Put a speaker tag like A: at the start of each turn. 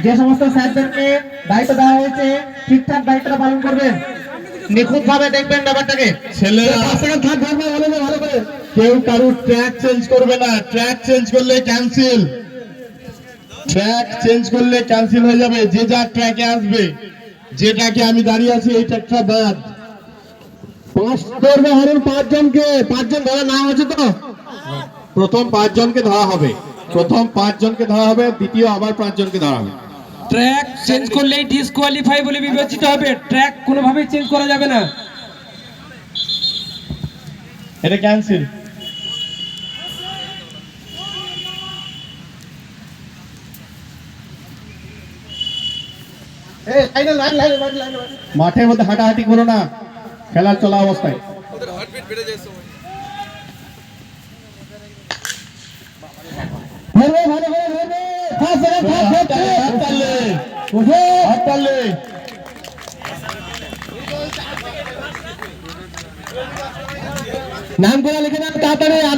A: যে সমস্ত স্যারদেরকে দায়িত্ব দেওয়া হয়েছে ঠিকঠাক দায়িত্বটা পালন করবেন, নিখুঁত ভাবে দেখবেন ব্যাপারটাকে।
B: ছেলেরা
A: ভালো করে
B: কেউ কারুর ট্র্যাক চেঞ্জ করবে না, ট্র্যাক চেঞ্জ করলে ক্যান্সেল, ট্র্যাক চেঞ্জ করলে ক্যান্সেল হয়ে যাবে। যে যার ট্র্যাকে আসবে, যে ট্র্যাকে আমি দাঁড়িয়ে আছি এই ট্র্যাকটা বাদ। পাঁচ করবে হরুন পাঁচজনকে, পাঁচজন ধরার নাম আছে তো, প্রথম পাঁচজনকে ধরা হবে, প্রথম পাঁচজনকে ধরা হবে, দ্বিতীয় আবার পাঁচজনকে ধরা হবে।
C: ট্র্যাক চেঞ্জ করলেই ডিসকোয়ালিফাই বলে বিবেচিত হবে, ট্র্যাক কোনোভাবেই চেঞ্জ করা যাবে না।
B: এটা ক্যান্সেল। মাঠের মধ্যে হাঁটাহাঁটি করো না খেলার চলা অবস্থায়।
A: নাম করে লিখে দেন তাড়াতাড়ি।